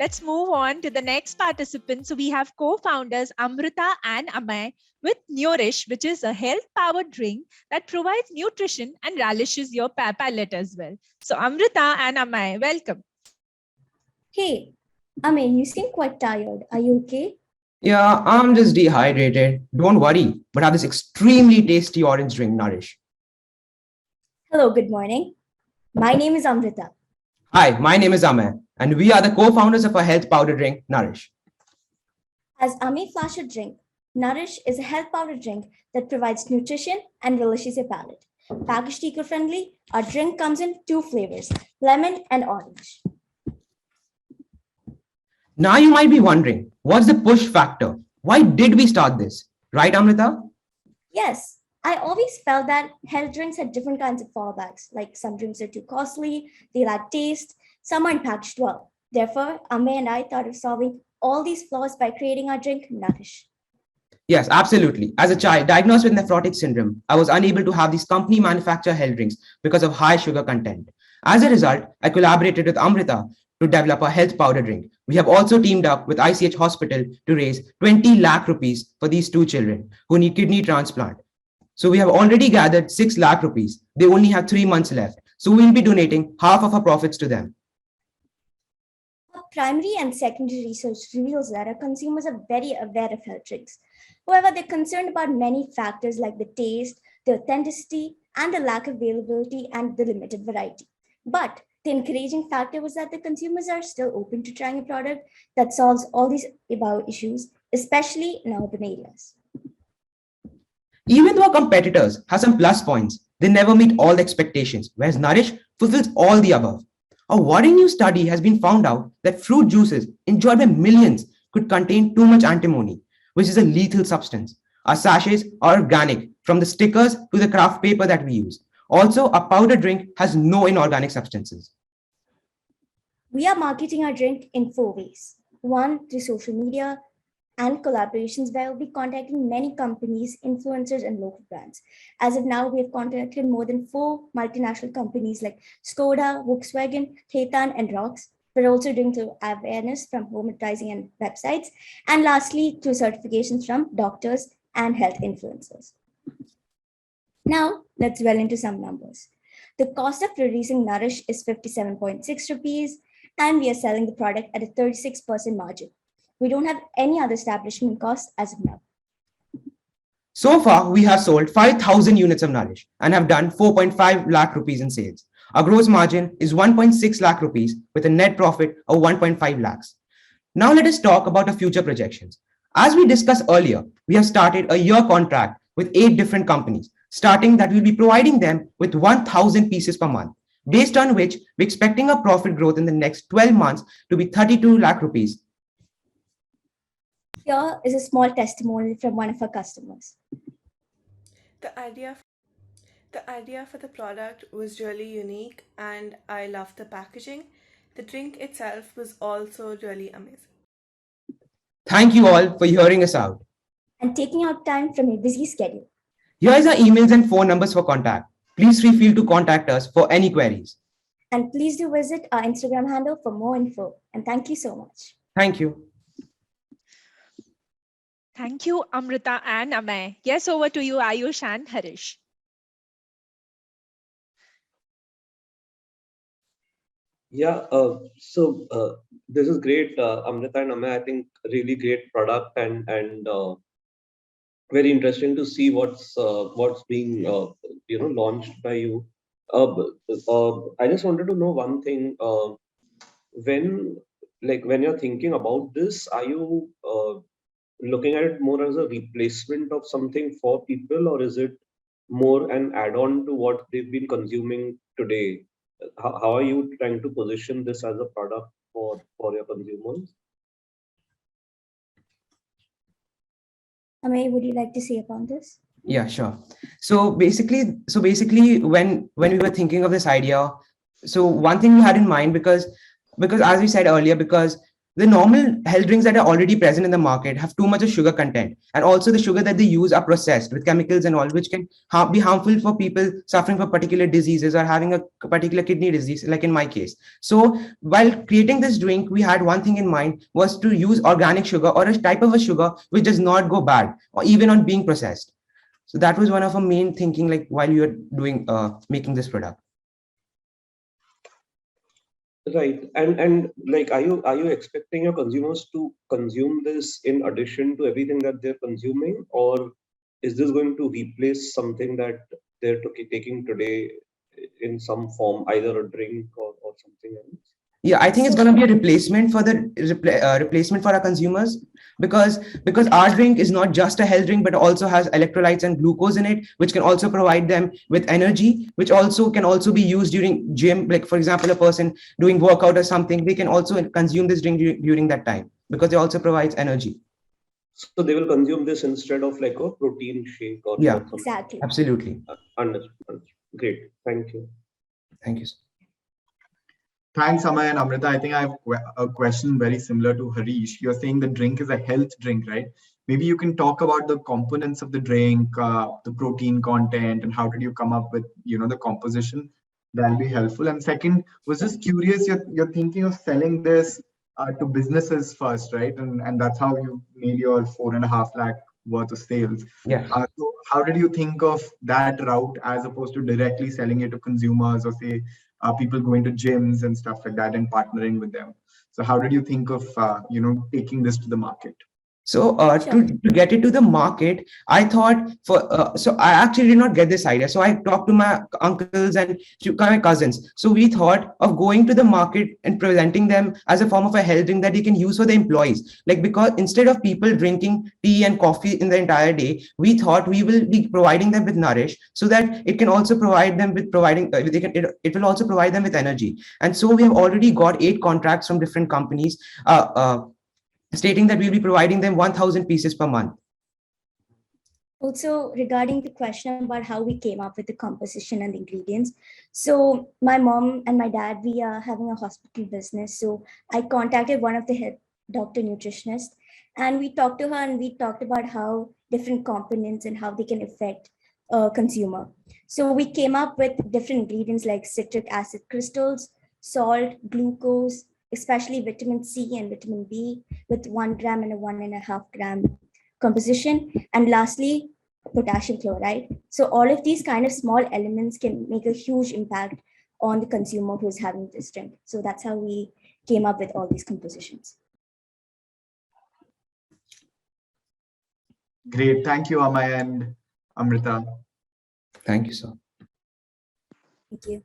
let's move on to the next participant. So we have co-founders Amrita and Amay with Nourish, which is a health-powered drink that provides nutrition and relishes your palate as well. So Amrita and Amay, welcome. Hey, Amin, you seem quite tired. Are you okay? Yeah, I'm just dehydrated. Don't worry, but I have this extremely tasty orange drink, Nourish. Hello, good morning. My name is Amrita. Hi, my name is Amay, and we are the co-founders of a health powder drink, Nourish. As Ami flashed a drink, Nourish is a health powder drink that provides nutrition and relishes your palate. Packaged eco-friendly, our drink comes in 2 flavors, lemon and orange. Now you might be wondering, what's the push factor? Why did we start this? Right, Amrita? Yes, I always felt that health drinks had different kinds of fallbacks, like some drinks are too costly, they lack taste, some aren't packaged well. Therefore, Ame and I thought of solving all these flaws by creating our drink, Nourish. Yes, absolutely. As a child diagnosed with nephrotic syndrome, I was unable to have these company manufactured health drinks because of high sugar content. As a result, I collaborated with Amrita to develop a health powder drink. We have also teamed up with ICH Hospital to raise 20 lakh rupees for these 2 children who need kidney transplant. So we have already gathered 6 lakh rupees. They only have 3 months left. So we'll be donating half of our profits to them. Our primary and secondary research reveals that our consumers are very aware of health drinks. However, they're concerned about many factors like the taste, the authenticity, and the lack of availability and the limited variety. But the encouraging factor was that the consumers are still open to trying a product that solves all these above issues, especially in urban areas. Even though our competitors have some plus points, they never meet all the expectations, whereas Nourish fulfills all the above. A worrying new study has been found out that fruit juices enjoyed by millions could contain too much antimony, which is a lethal substance. Our sachets are organic, from the stickers to the craft paper that we use. Also, a powder drink has no inorganic substances. We are marketing our drink in 4 ways. 1, through social media and collaborations where we'll be contacting many companies, influencers, and local brands. As of now, we have contacted more than 4 multinational companies like Skoda, Volkswagen, Thetan, and Rox. We're also doing through awareness from home advertising and websites. And lastly, through certifications from doctors and health influencers. Now, let's dwell into some numbers. The cost of producing Nourish is 57.6 rupees, and we are selling the product at a 36% margin. We don't have any other establishment costs as of now. So far, we have sold 5,000 units of Nourish and have done 4.5 lakh rupees in sales. Our gross margin is 1.6 lakh rupees with a net profit of 1.5 lakhs. Now let us talk about our future projections. As we discussed earlier, we have started a year contract with 8 different companies, starting that we'll be providing them with 1,000 pieces per month, based on which we're expecting a profit growth in the next 12 months to be 32 lakh rupees. Here is a small testimonial from one of our customers. The idea for the product was really unique and I loved the packaging. The drink itself was also really amazing. Thank you all for hearing us out. And taking out time from your busy schedule. Here is our emails and phone numbers for contact. Please feel free to contact us for any queries. And please do visit our Instagram handle for more info. And thank you so much. Thank you. Thank you, Amrita and Amay. Yes, over to you, Ayush and Harish. Yeah, this is great, Amrita and Amay. I think really great product and very interesting to see what's being launched by you. I just wanted to know one thing. When you're thinking about this, are you looking at it more as a replacement of something for people, or is it more an add-on to what they've been consuming today? How are you trying to position this as a product for your consumers? Amay, would you like to say upon this? Yeah, sure. So basically, when we were thinking of this idea, so one thing we had in mind because as we said earlier, because the normal health drinks that are already present in the market have too much of sugar content, and also the sugar that they use are processed with chemicals and all, which can be harmful for people suffering from particular diseases or having a particular kidney disease, like in my case. So while creating this drink, we had one thing in mind, was to use organic sugar or a type of a sugar which does not go bad or even on being processed. So that was one of our main thinking, like while you were doing making this product. Right. And like, are you expecting your consumers to consume this in addition to everything that they're consuming, or is this going to replace something that they're taking today in some form, either a drink or something else? Yeah, I think it's So going to be a replacement for the replacement for our consumers, because our drink is not just a health drink, but also has electrolytes and glucose in it, which can also provide them with energy, which also can also be used during gym. Like for example, a person doing workout or something, they can also consume this drink during that time, because it also provides energy. So they will consume this instead of like a protein shake or Yeah, something. exactly. absolutely. Understood. Understood. Great. Thank you. Thank you. Thanks, Amay and Amrita. I think I have a question very similar to Harish. You're saying the drink is a health drink, right? Maybe you can talk about the components of the drink, the protein content, and how did you come up with, the composition? That'll be helpful. And second, was just curious, you're thinking of selling this to businesses first, right? And that's how you made your 4.5 lakh worth of sales. Yeah. So how did you think of that route as opposed to directly selling it to consumers, or say people going to gyms and stuff like that and partnering with them? So how did you think of taking this to the market? So Sure. to get it to the market, I thought so I actually did not get this idea. So I talked to my uncles and to my cousins. So we thought of going to the market and presenting them as a form of a health drink that they can use for the employees. Like, because instead of people drinking tea and coffee in the entire day, we thought we will be providing them with Nourish, so that it can also provide them with providing it will also provide them with energy. And so we have already got 8 contracts from different companies, stating that we'll be providing them 1,000 pieces per month. Also, regarding the question about how we came up with the composition and the ingredients. So my mom and my dad, we are having a hospital business. So I contacted one of the head doctor nutritionist, and we talked to her and we talked about how different components and how they can affect a consumer. So we came up with different ingredients like citric acid crystals, salt, glucose, especially vitamin C and vitamin B, with 1 gram and a 1.5 gram composition, and lastly potassium chloride. So all of these kind of small elements can make a huge impact on the consumer who's having this drink. So that's how we came up with all these compositions. Great. Thank you, Amay and Amrita. Thank you, sir. Thank you.